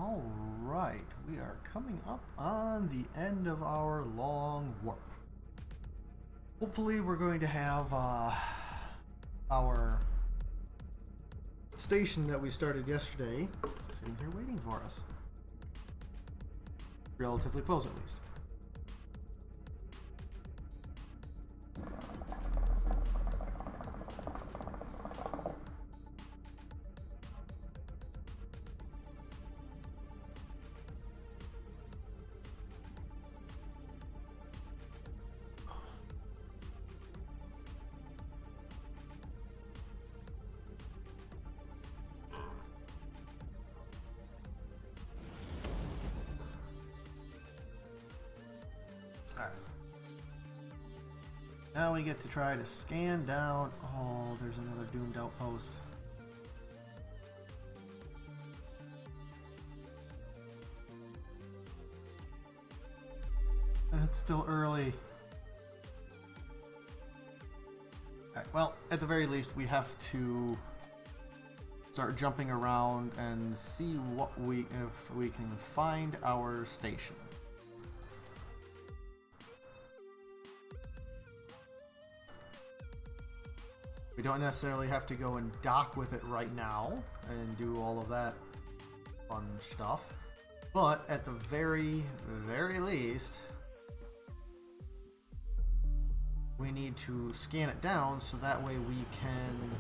Alright, we are coming up on the end of our long warp. Hopefully we're going to have our station that we started yesterday sitting here waiting for us. Relatively close at least. Now we get to try to scan down. Oh, there's another doomed outpost. And it's still early. Alright, well, at the very least, we have to start jumping around and see if we can find our station. We don't necessarily have to go and dock with it right now and do all of that fun stuff, but at the very least, we need to scan it down so that way we can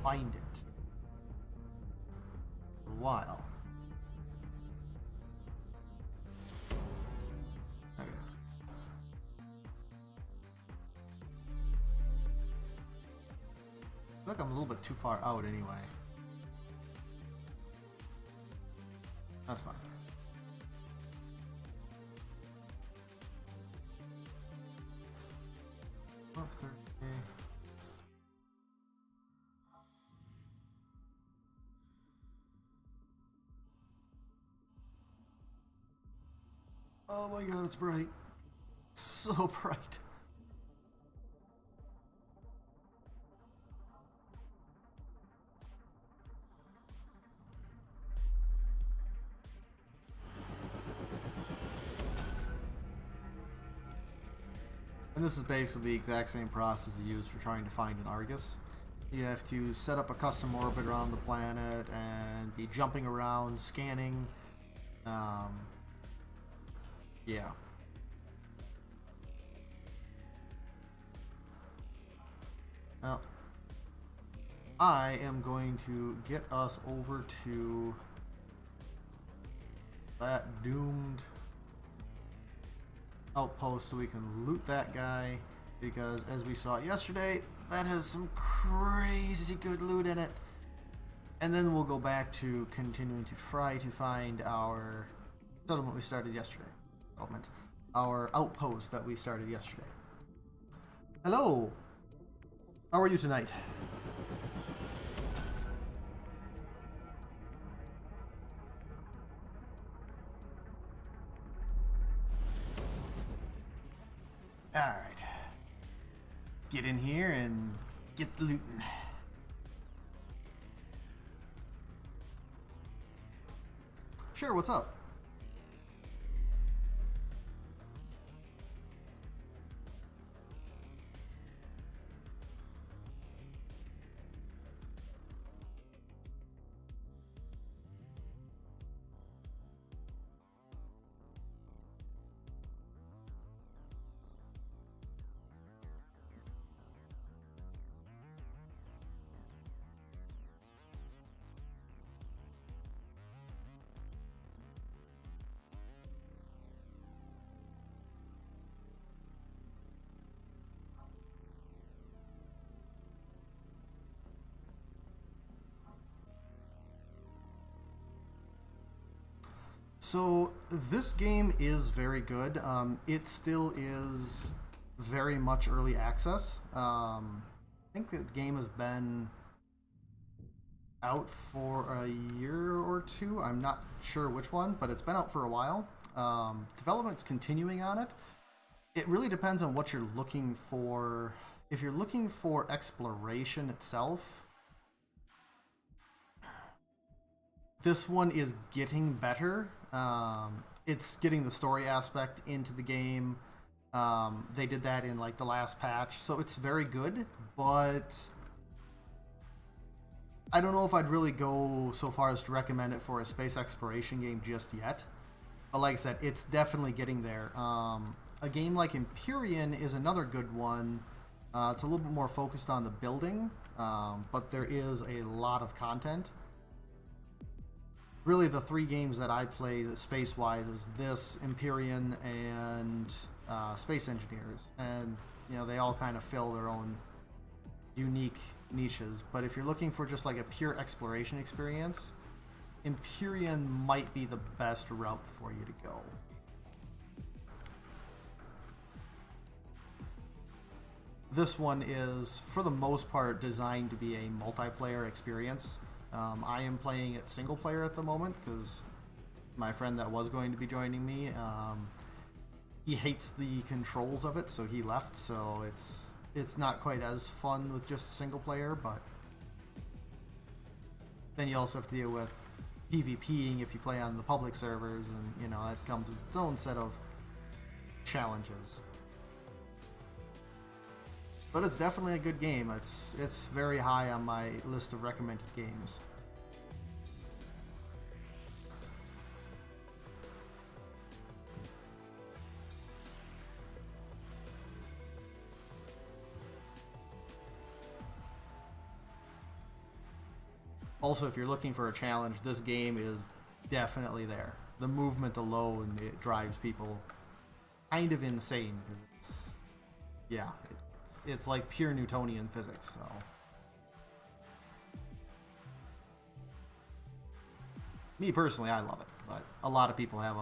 find it for a while. I feel like I'm a little bit too far out anyway. That's fine. Oh, 30K. Oh my god, it's bright. So bright. And this is basically the exact same process you use for trying to find an Arges. You have to set up a custom orbit around the planet and be jumping around, scanning. Yeah. Now, I am going to get us over to that doomed outpost so we can loot that guy, because as we saw yesterday, that has some crazy good loot in it. And then we'll go back to continuing to try to find our settlement we started yesterday. Our outpost that we started yesterday. Hello! How are you tonight? Alright. Get in here and get the looting. Sure, what's up? So this game is very good. It still is very much early access. I think the game has been out for a year or two. I'm not sure which one, but it's been out for a while. Development's continuing on it. It really depends on what you're looking for. If you're looking for exploration itself, this one is getting better. It's getting the story aspect into the game. They did that in like the last patch, so it's very good, but I don't know if I'd really go so far as to recommend it for a space exploration game just yet. But like I said, it's definitely getting there. A game like Empyrean is another good one. It's a little bit more focused on the building, but there is a lot of content. Really, the three games that I play space-wise is this, Empyrean, and Space Engineers. And, you know, they all kind of fill their own unique niches. But if you're looking for just like a pure exploration experience, Empyrean might be the best route for you to go. This one is, for the most part, designed to be a multiplayer experience. I am playing it single player at the moment because my friend that was going to be joining me, he hates the controls of it, so he left. So it's not quite as fun with just a single player, but then you also have to deal with PvPing if you play on the public servers, and you know that comes with its own set of challenges. But it's definitely a good game. It's very high on my list of recommended games. Also, if you're looking for a challenge, this game is definitely there. The movement alone, it drives people kind of insane. It's like pure Newtonian physics. So me personally, I love it, but a lot of people have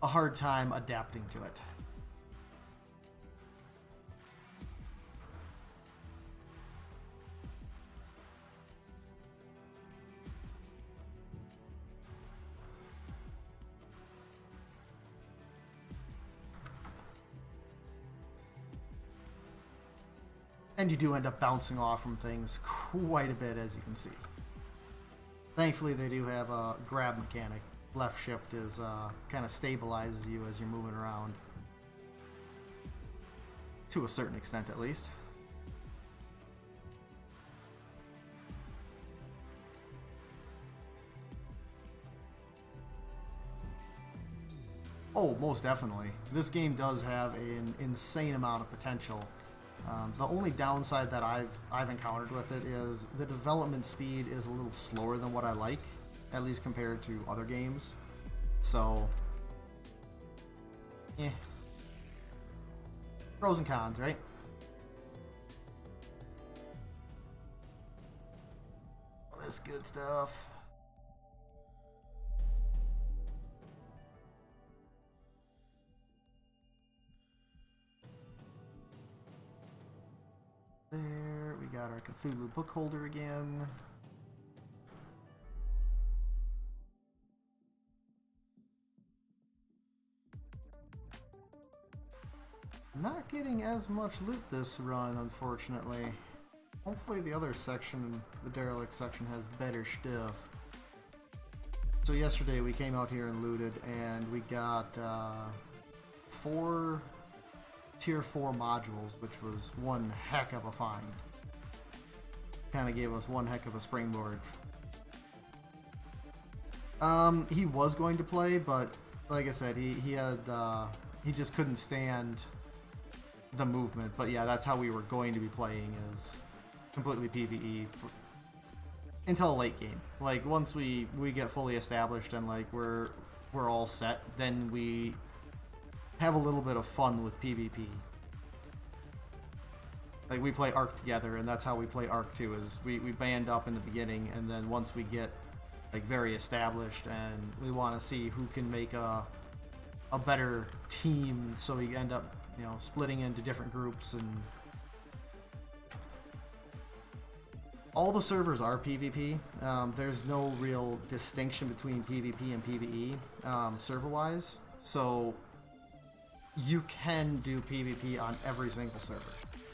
a hard time adapting to it. And you do end up bouncing off from things quite a bit, as you can see. Thankfully, they do have a grab mechanic. Left shift is kind of stabilizes you as you're moving around. To a certain extent, at least. Oh, most definitely. This game does have an insane amount of potential. The only downside that I've encountered with it is the development speed is a little slower than what I like, at least compared to other games. So, pros and cons, right? All this good stuff. There, we got our Cthulhu book holder again. Not getting as much loot this run, unfortunately. Hopefully the other section, the derelict section, has better stuff. So yesterday we came out here and looted, and we got 4 tier 4 modules, which was one heck of a find. Kind of gave us one heck of a springboard. He was going to play, but like I said, he just couldn't stand the movement. But yeah, that's how we were going to be playing, is completely PvE until late game. Like once we get fully established and like we're all set, then we have a little bit of fun with PvP. Like we play Ark together, and that's how we play Ark too, is we band up in the beginning, and then once we get like very established and we want to see who can make a better team, so we end up, you know, splitting into different groups. And all the servers are PvP. There's no real distinction between PvP and PvE server-wise, so you can do PvP on every single server.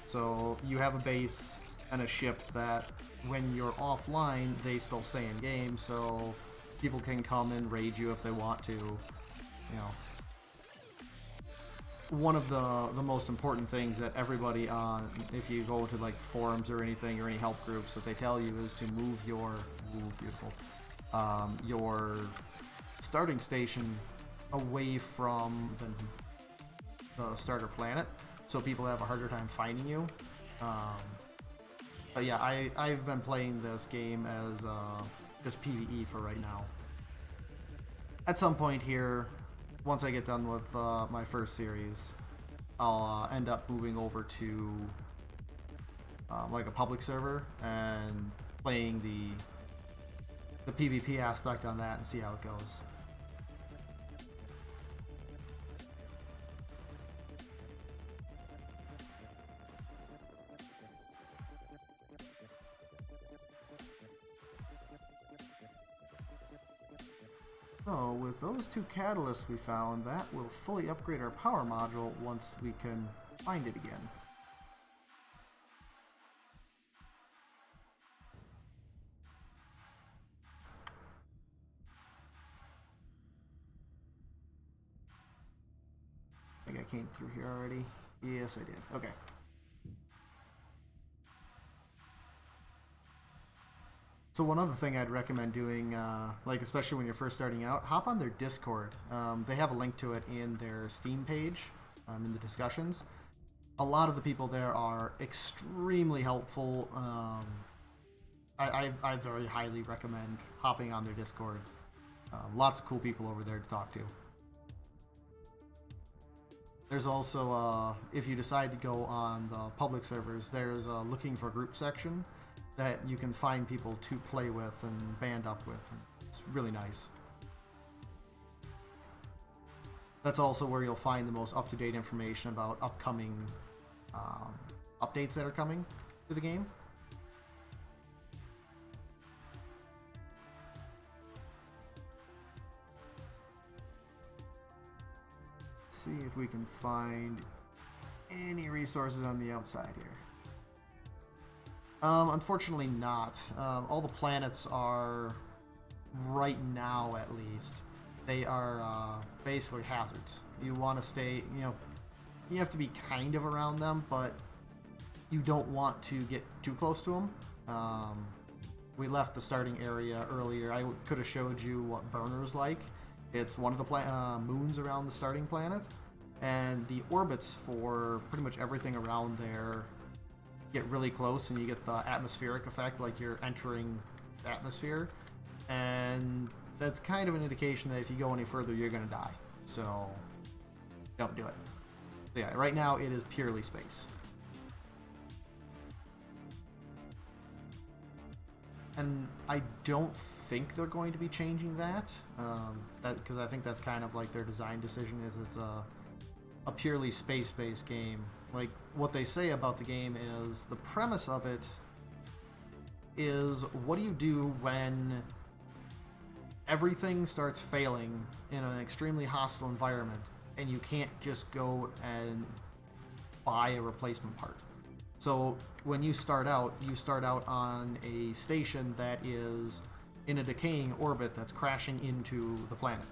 So you have a base, and a ship that when you're offline, they still stay in game, so people can come and raid you if they want to. You know, one of the most important things that everybody on, if you go to like forums or anything or any help groups, that they tell you is to move your your starting station away from the starter planet, so people have a harder time finding you. But yeah, I've been playing this game as just PvE for right now. At some point here, once I get done with my first series, I'll end up moving over to like a public server and playing the PvP aspect on that and see how it goes. So with those 2 catalysts we found, that will fully upgrade our power module once we can find it again. I think I came through here already. Yes, I did. Okay. So one other thing I'd recommend doing, like especially when you're first starting out, hop on their Discord. They have a link to it in their Steam page, in the discussions. A lot of the people there are extremely helpful. I very highly recommend hopping on their Discord. Lots of cool people over there to talk to. There's also, if you decide to go on the public servers, there's a looking for group section that you can find people to play with and band up with. It's really nice. That's also where you'll find the most up-to-date information about upcoming updates that are coming to the game. Let's see if we can find any resources on the outside here. Unfortunately not. All the planets are, right now at least, they are basically hazards. You want to stay, you have to be kind of around them, but you don't want to get too close to them. We left the starting area earlier. I could have showed you what Burner's like. It's one of the moons around the starting planet, and the orbits for pretty much everything around there get really close, and you get the atmospheric effect, like you're entering the atmosphere, and that's kind of an indication that if you go any further, you're going to die. So don't do it. So yeah, right now it is purely space. And I don't think they're going to be changing that, because I think that's kind of like their design decision, is it's a purely space-based game. Like, what they say about the game is, the premise of it is, what do you do when everything starts failing in an extremely hostile environment and you can't just go and buy a replacement part? So when you start out on a station that is in a decaying orbit that's crashing into the planet,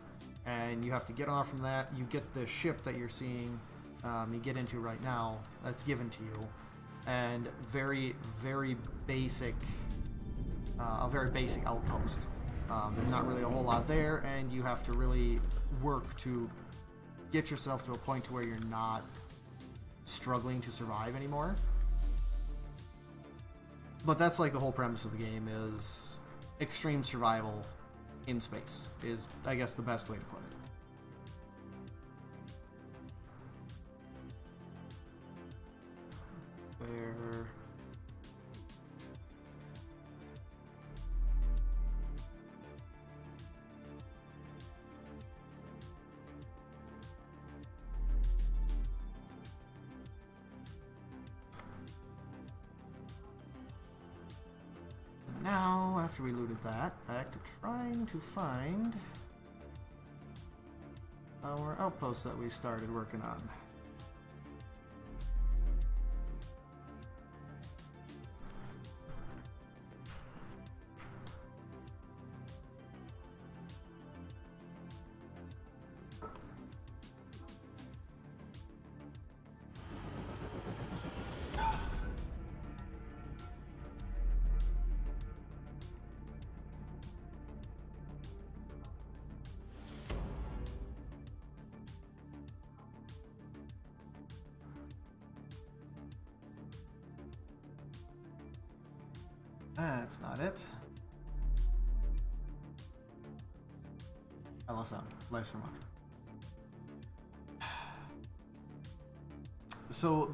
and you have to get off from that. You get the ship that you're seeing, you get into right now, that's given to you, and very basic, a very basic outpost. There's not really a whole lot there, and you have to really work to get yourself to a point to where you're not struggling to survive anymore. But that's like the whole premise of the game, is extreme survival in space, is, I guess, the best way to put it. There. Now, after we looted that, back to trying to find our outpost that we started working on. That's not it. I lost that. Life's for much. So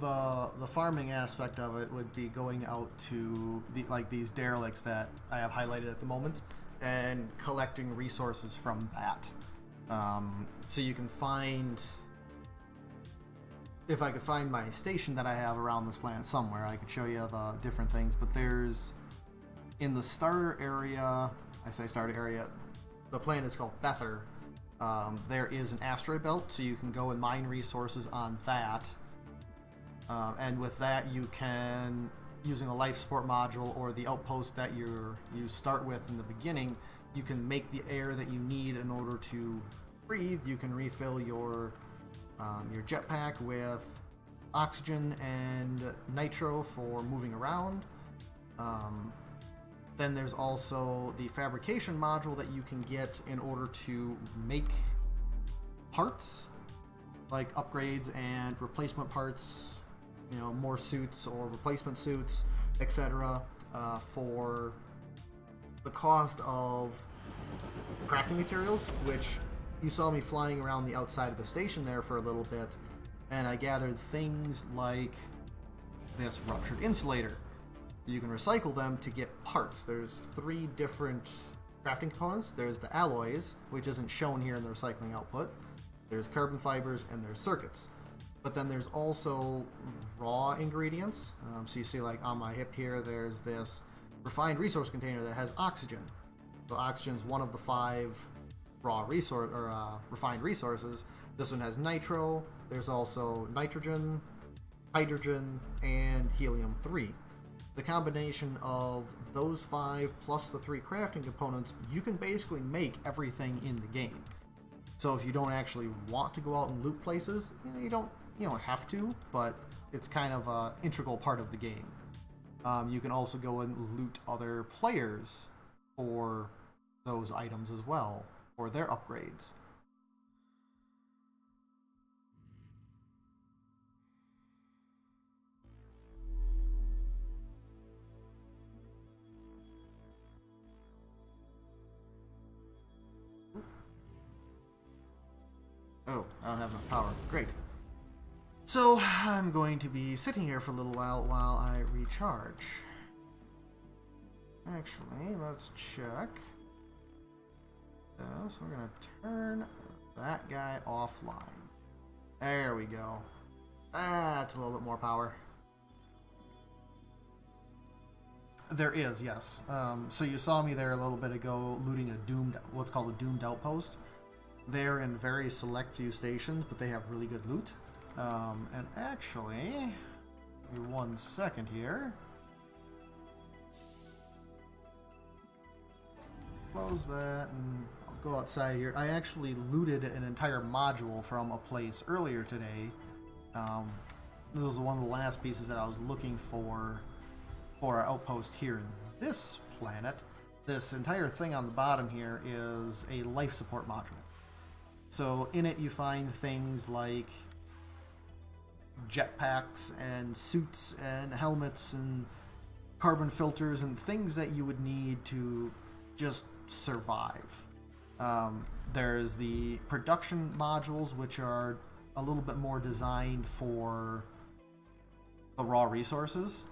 the farming aspect of it would be going out to these derelicts that I have highlighted at the moment and collecting resources from that. So you can find, if I could find my station that I have around this planet somewhere, I could show you the different things. But there's, in the starter area, I say starter area, the planet is called Bether. There is an asteroid belt, so you can go and mine resources on that. And with that, you can, using a life support module or the outpost that you start with in the beginning, you can make the air that you need in order to breathe. You can refill your jetpack with oxygen and nitro for moving around. Then there's also the fabrication module that you can get in order to make parts, like upgrades and replacement parts, you know, more suits or replacement suits, etc., for the cost of crafting materials, which you saw me flying around the outside of the station there for a little bit, and I gathered things like this ruptured insulator. You can recycle them to get parts. There's 3 different crafting components. There's the alloys, which isn't shown here in the recycling output. There's carbon fibers, and there's circuits. But then there's also raw ingredients. So you see, like on my hip here, there's this refined resource container that has oxygen. So oxygen is one of the 5 raw resource or refined resources. This one has nitro. There's also nitrogen, hydrogen, and helium-3. The combination of those 5 plus the 3 crafting components, you can basically make everything in the game. So if you don't actually want to go out and loot places, you don't have to, but it's kind of an integral part of the game. You can also go and loot other players for those items as well, or their upgrades. Oh, I don't have enough power. Great. So, I'm going to be sitting here for a little while I recharge. Actually, let's check. So we're going to turn that guy offline. There we go. That's a little bit more power. There is, yes. So you saw me there a little bit ago looting what's called a doomed outpost. They're in very select few stations, but they have really good loot. And actually, give me 1 second here. Close that and I'll go outside here. I actually looted an entire module from a place earlier today. This was one of the last pieces that I was looking for our outpost here in this planet. This entire thing on the bottom here is a life support module. So in it you find things like jetpacks and suits and helmets and carbon filters and things that you would need to just survive. There's the production modules, which are a little bit more designed for the raw resources.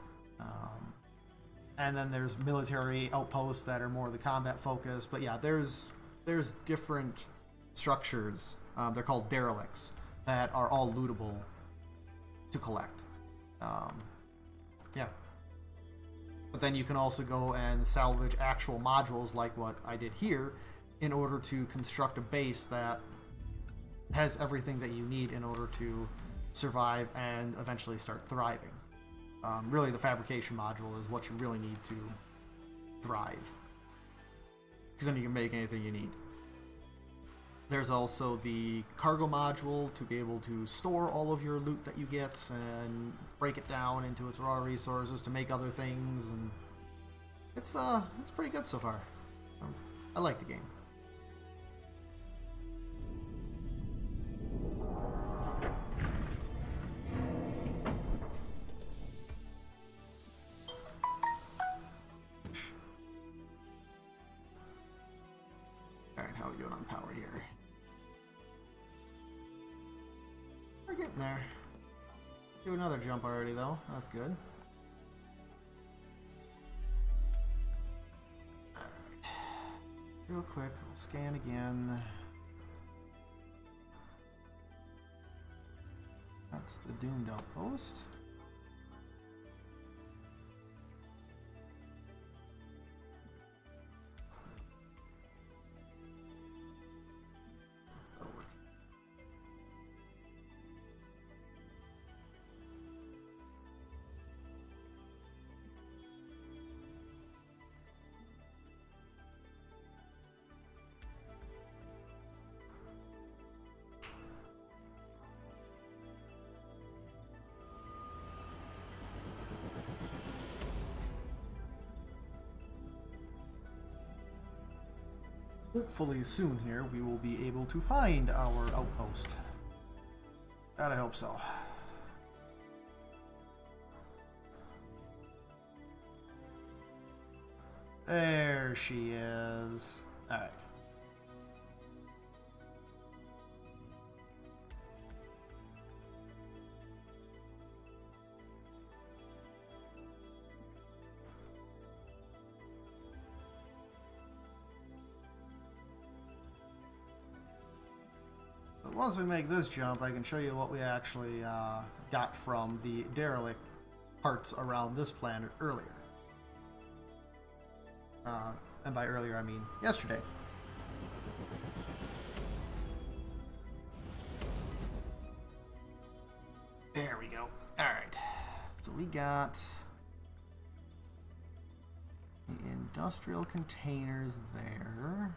And then there's military outposts that are more the combat focus. But yeah, there's different structures. They're called derelicts that are all lootable to collect. Yeah. But then you can also go and salvage actual modules like what I did here in order to construct a base that has everything that you need in order to survive and eventually start thriving. Really, the fabrication module is what you really need to thrive, because then you can make anything you need. There's also the cargo module to be able to store all of your loot that you get and break it down into its raw resources to make other things, and it's pretty good so far. I like the game. How are we doing on power here? We're getting there. Do another jump already though. That's good. Alright. Real quick, we'll scan again. That's the doomed outpost. Hopefully soon here we will be able to find our outpost. God, I hope so. There she is. Alright. Once we make this jump, I can show you what we actually got from the derelict parts around this planet earlier. And by earlier, I mean yesterday. There we go. Alright. So we got the industrial containers there.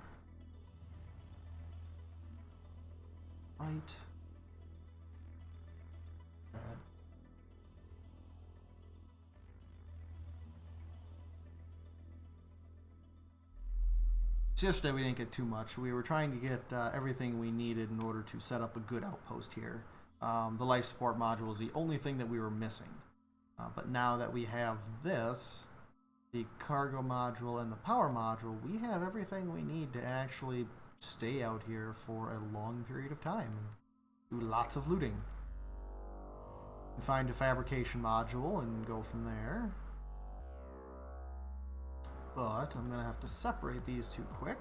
Right. Bad. So yesterday we didn't get too much. We were trying to get everything we needed in order to set up a good outpost here. The life support module is the only thing that we were missing. But now that we have this, the cargo module and the power module, we have everything we need to actually stay out here for a long period of time and do lots of looting. And find a fabrication module and go from there. But I'm gonna have to separate these two quick.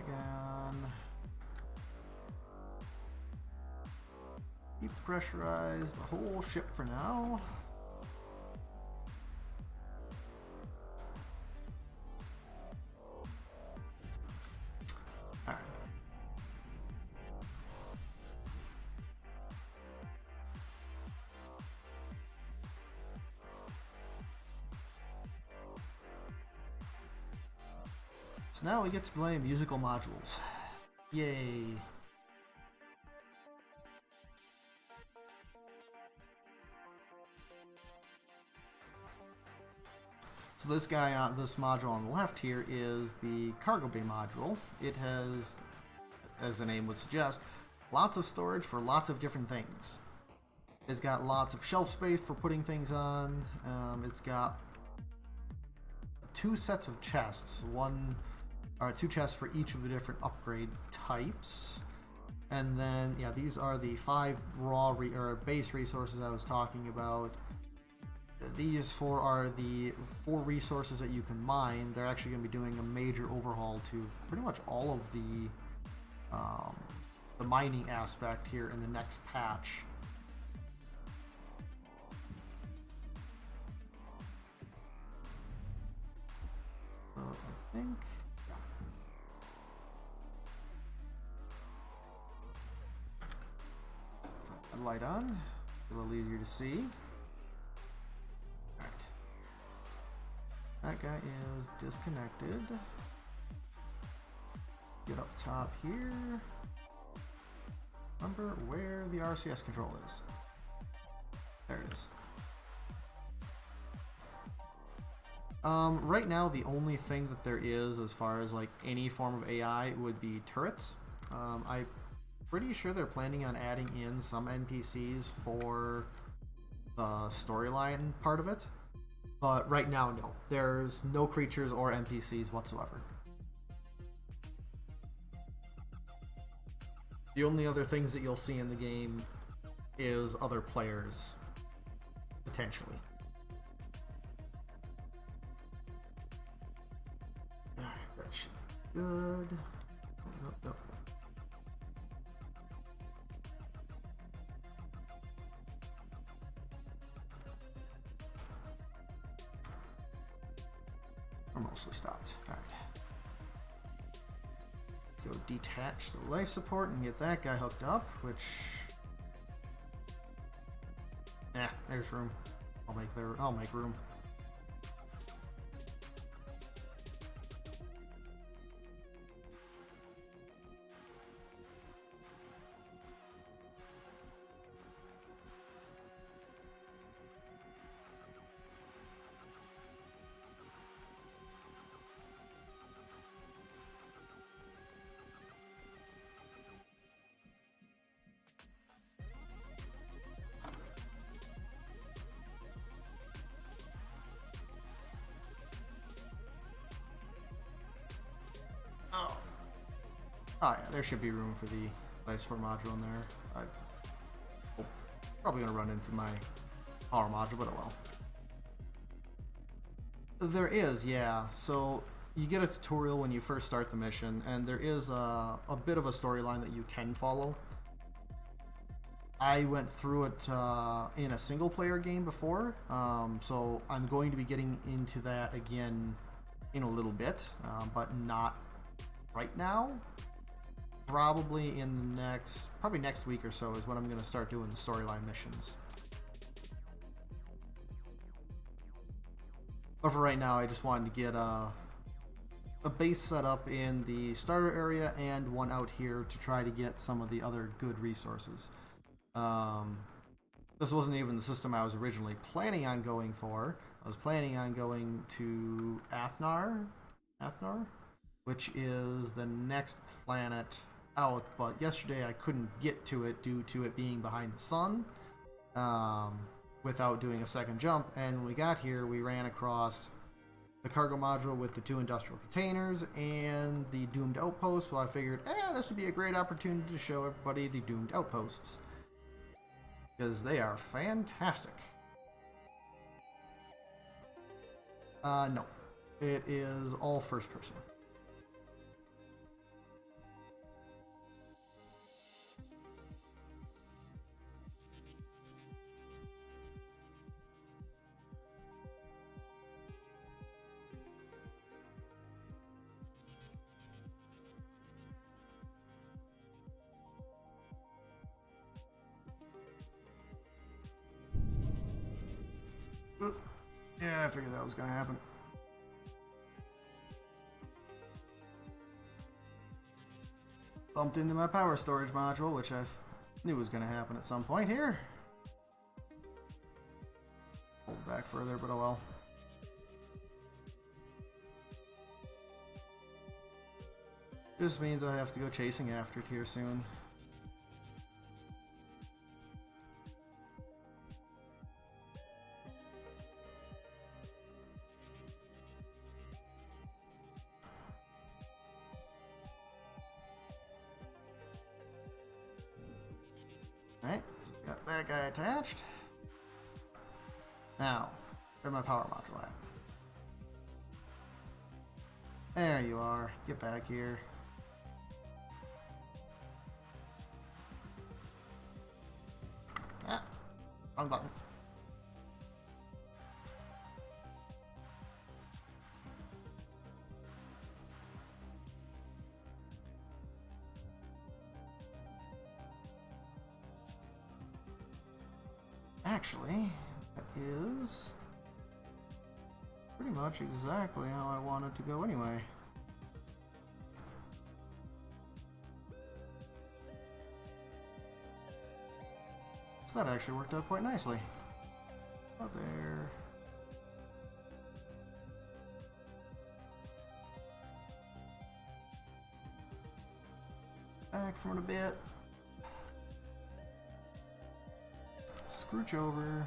Again. Depressurize the whole ship for now. All right. So now we get to play musical modules. Yay. So this guy on this module on the left here is the cargo bay module. It has, as the name would suggest, lots of storage for lots of different things. It's got lots of shelf space for putting things on. It's got two sets of chests, two chests for each of the different upgrade types. And then, yeah, these are the 5 raw base resources I was talking about. These 4 are the 4 resources that you can mine. They're actually going to be doing a major overhaul to pretty much all of the mining aspect here in the next patch. I think, yeah. Put the light on, a little easier to see. That guy is disconnected. Get up top here. Remember where the RCS control is. There it is. Right now, the only thing that there is as far as like any form of AI would be turrets. I'm pretty sure they're planning on adding in some NPCs for the storyline part of it. But right now, no. There's no creatures or NPCs whatsoever. The only other things that you'll see in the game is other players, potentially. Alright, that should be good. Nope. We're mostly stopped. Alright. Let's go detach the life support and get that guy hooked up, which... yeah, there's room. I'll make room. Oh yeah, there should be room for the life support module in there. I'm probably gonna run into my power module, but oh well. There is, yeah. So you get a tutorial when you first start the mission, and there is a bit of a storyline that you can follow. I went through it in a single player game before, so I'm going to be getting into that again in a little bit, but not right now. Probably next week or so is when I'm going to start doing the storyline missions. But for right now, I just wanted to get a base set up in the starter area and one out here to try to get some of the other good resources. This wasn't even the system I was originally planning on going for. I was planning on going to Athnar, which is the next planet out, but yesterday I couldn't get to it due to it being behind the sun without doing a second jump, and when we got here we ran across the cargo module with the 2 industrial containers and the doomed outpost, so I figured this would be a great opportunity to show everybody the doomed outposts because they are fantastic. No, it is all first person. Yeah, I figured that was going to happen. Bumped into my power storage module, which I knew was going to happen at some point here. Hold back further, but oh well. Just means I have to go chasing after it here soon. Alright, so got that guy attached. Now, where's my power module at? There you are. Get back here. Ah, wrong button. Actually, that is pretty much exactly how I want it to go anyway. So that actually worked out quite nicely. Oh, there. Back from it a bit. Scrooch over.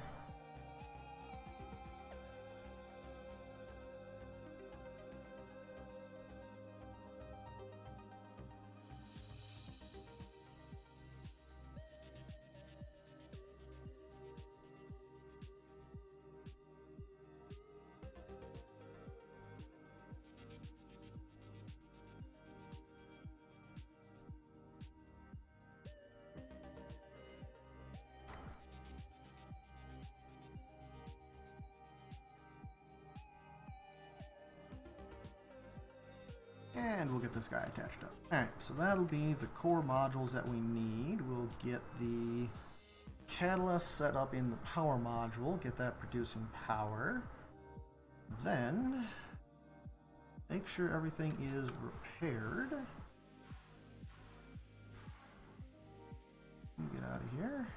And we'll get this guy attached up. Alright, so that'll be the core modules that we need. We'll get the catalyst set up in the power module, get that producing power. Then, make sure everything is repaired. Get out of here.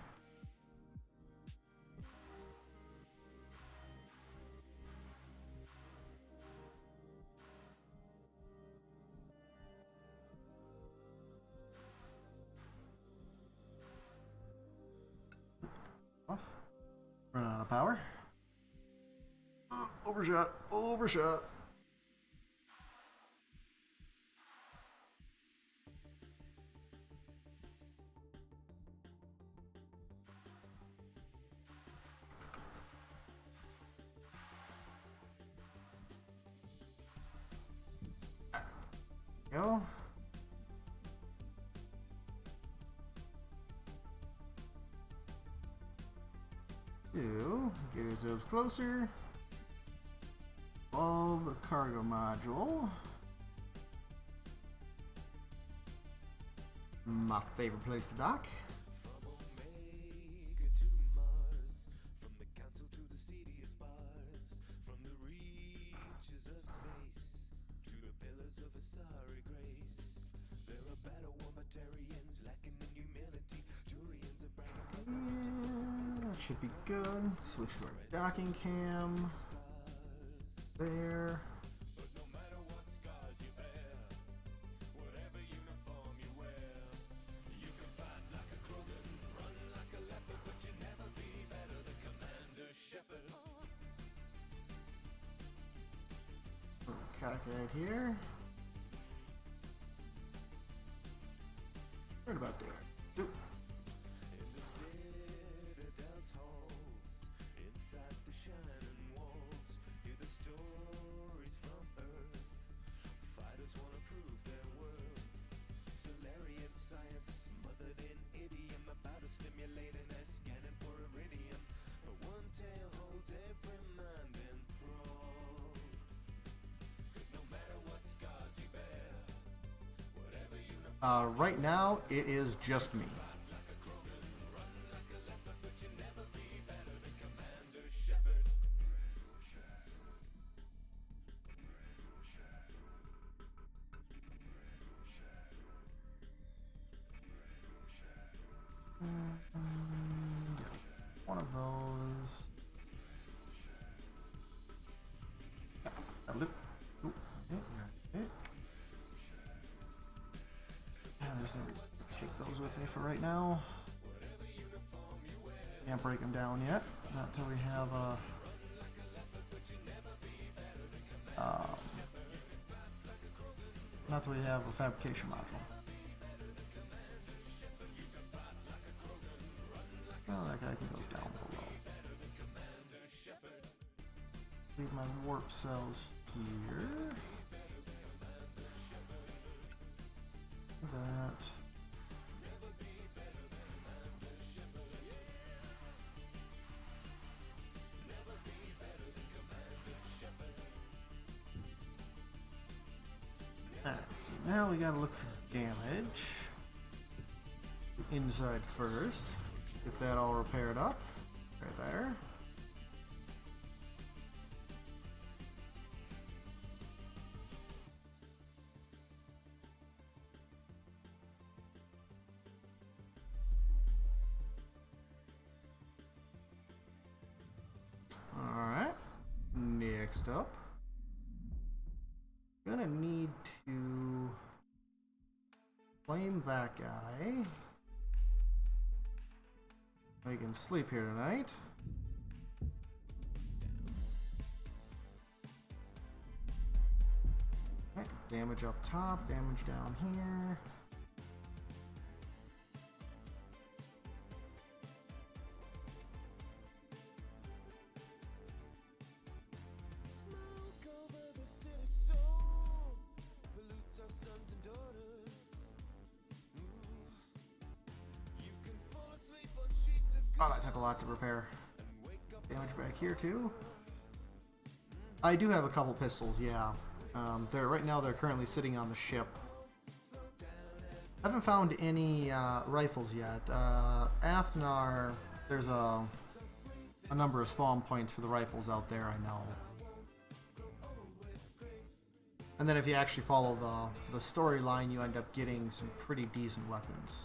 Off. Run out of power. Overshot. Overshot. Go. Get ourselves closer. Of the cargo module. My favorite place to dock. Should be good. Switch to our docking cam. There. Cockhead here. Right about there. Oop. Right now, it is just me. One of those. Loop. There's no reason to take those with me for right now. Can't break them down yet. Not till we have a fabrication module. Oh, that guy can go down below. Leave my warp cells here. That. Alright, so now we gotta look for damage. Inside first. Get that all repaired up. Right there. Alright. Next up. Gonna need to flame that guy. I can sleep here tonight. Right, damage up top, damage down here. Oh, that took a lot to repair. Damage back here too. I do have a couple pistols, yeah. Right now they're currently sitting on the ship. I haven't found any rifles yet. Athnar, there's a number of spawn points for the rifles out there, I know. And then if you actually follow the storyline, you end up getting some pretty decent weapons.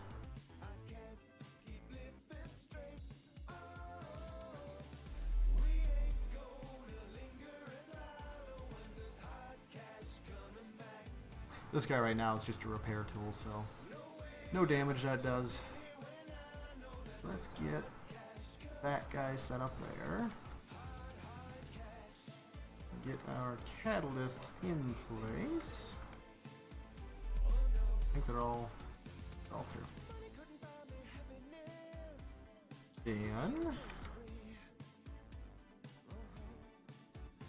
This guy right now is just a repair tool, so no damage that does. Let's get that guy set up there. Get our catalysts in place. I think they're all through. Dan.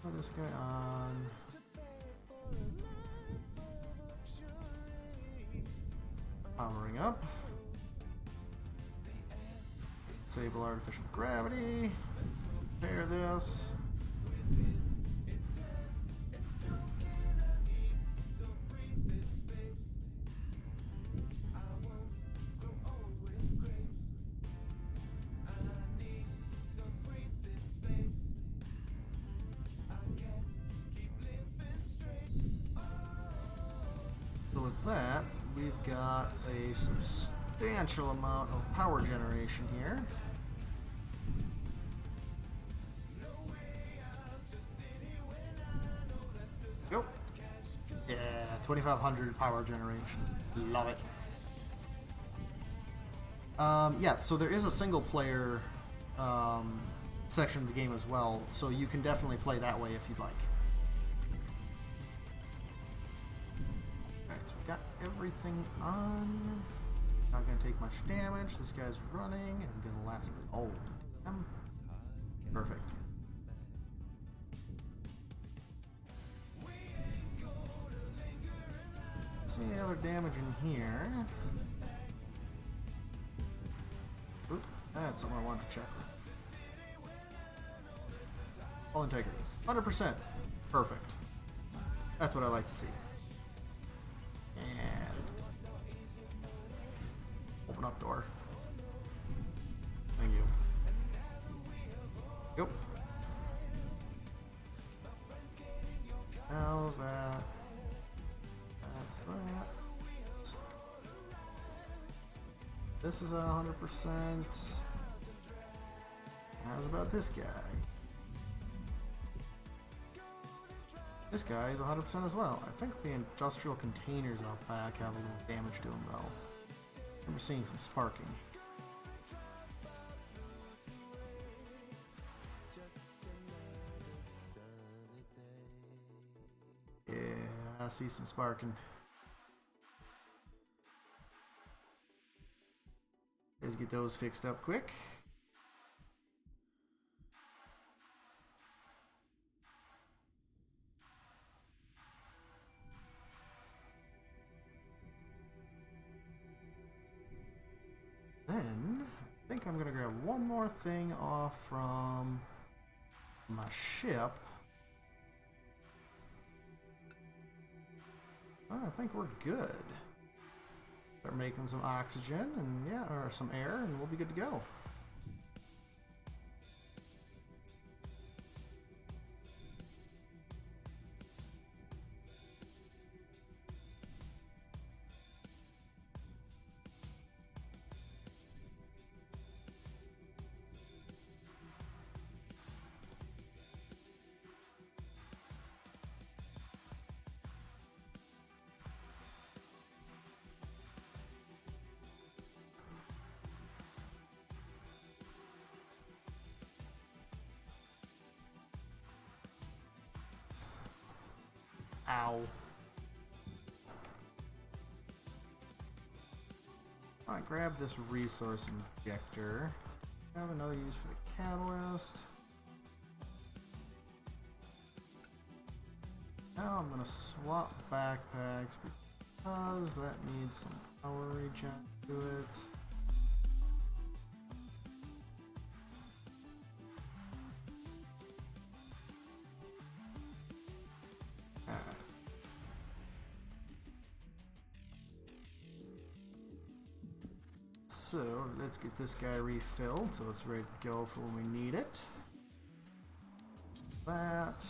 Put this guy on. Powering up. Disable artificial gravity. Repair this. So with that, we've got a substantial amount of power generation here. Go. Yeah, 2,500 power generation. Love it. Yeah, so there is a single player section of the game as well, so you can definitely play that way if you'd like. Alright, so we got everything on. Not gonna take much damage. This guy's running and gonna last. Oh, damn. Perfect. See any other damage in here? Oop, that's something I wanted to check. Full integrity, 100%. Perfect. That's what I like to see. And open up door. Thank you. Yep. Now that's that. This is 100%. How's about this guy? This guy is 100% as well. I think the industrial containers out back have a little damage to them though. I remember seeing some sparking. Yeah, I see some sparking. Let's get those fixed up quick. Then, I think I'm gonna grab one more thing off from my ship. I think we're good. Start making some oxygen and yeah, or some air, and we'll be good to go. Ow. I grab this resource injector. I have another use for the catalyst. Now I'm gonna swap backpacks because that needs some power regen to it. So let's get this guy refilled so it's ready to go for when we need it. That.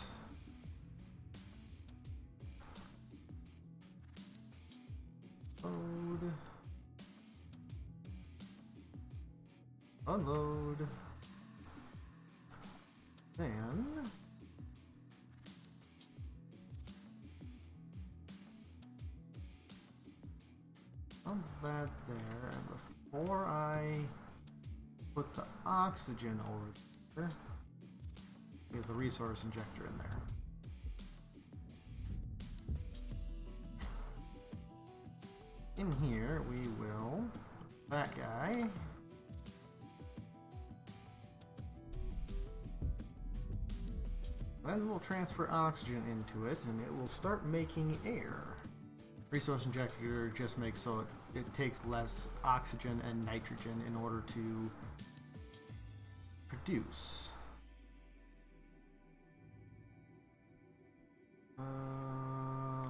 Load. Unload. Then dump that there, and before I put the oxygen over there, get the resource injector in there. In here we will that guy. Then we'll transfer oxygen into it and it will start making air. Resource injector just makes so it takes less oxygen and nitrogen in order to produce.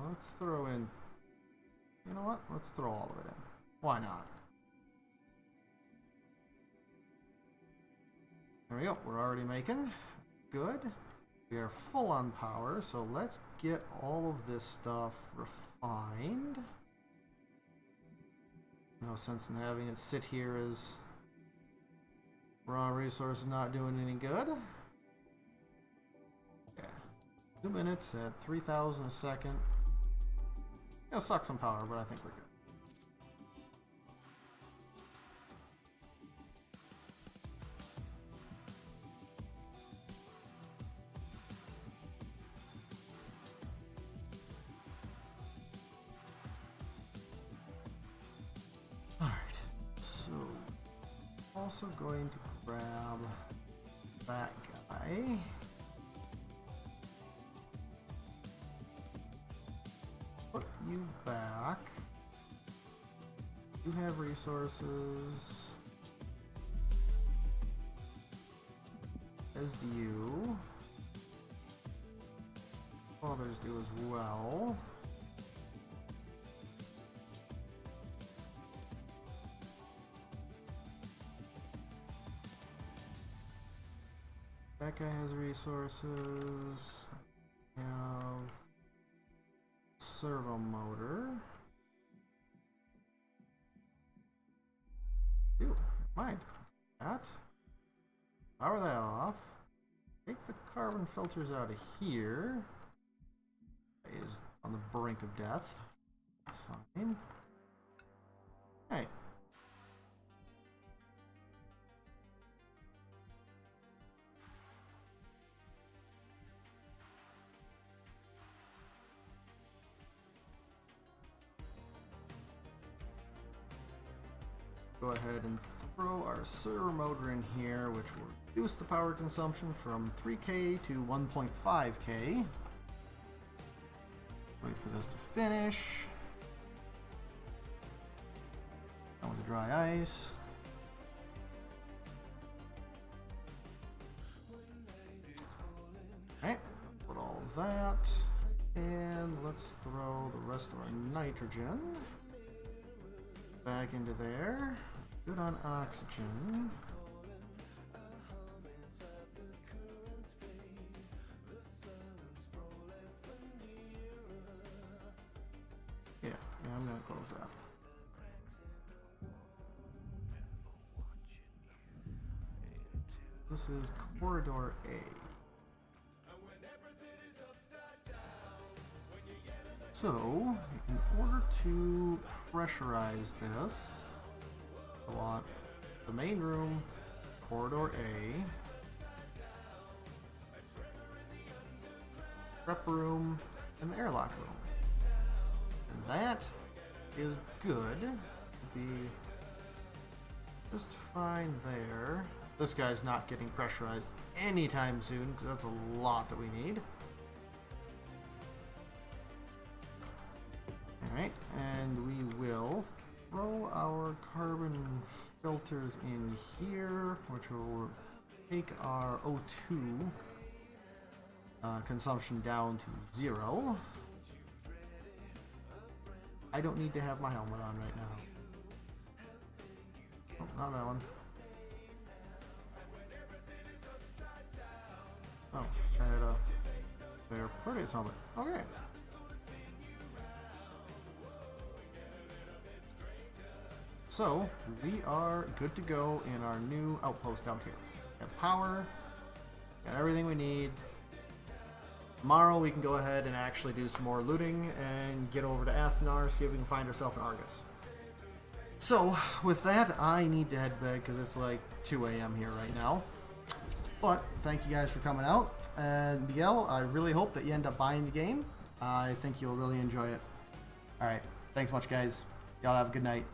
Let's throw in, you know what? Let's throw all of it in. Why not? There we go. We're already making. Good. We are full on power, so let's get all of this stuff refined. No sense in having it sit here as raw resources not doing any good. Okay. 2 minutes at 3,000 a second. It'll suck some power, but I think we're good. Also going to grab that guy. Put you back. You have resources. As do you. Others do as well. That guy has resources. We have servo motor. Ew, never mind. That. Power that off. Take the carbon filters out of here. That is on the brink of death. That's fine. Hey. Go ahead and throw our servo motor in here, which will reduce the power consumption from 3K to 1.5K. Wait for this to finish. Down with the dry ice. Alright, put all of that. And let's throw the rest of our nitrogen back into there. Good on oxygen. Yeah, I'm gonna close that. This is corridor A. So, in order to pressurize this, I want the main room, corridor A, prep room, and the airlock room. And that is good. Be just fine there. This guy's not getting pressurized anytime soon, because that's a lot that we need. Alright, and we will throw our carbon filters in here, which will take our O2 consumption down to 0. I don't need to have my helmet on right now. Oh, not that one. Oh, I had a their Proteus helmet. Okay. So, we are good to go in our new outpost out here. Got power, got everything we need. Tomorrow we can go ahead and actually do some more looting and get over to Athnar, see if we can find ourselves an Arges. So, with that, I need to head back because it's like 2 a.m. here right now. But, thank you guys for coming out. And Miguel, I really hope that you end up buying the game. I think you'll really enjoy it. Alright, thanks much guys. Y'all have a good night.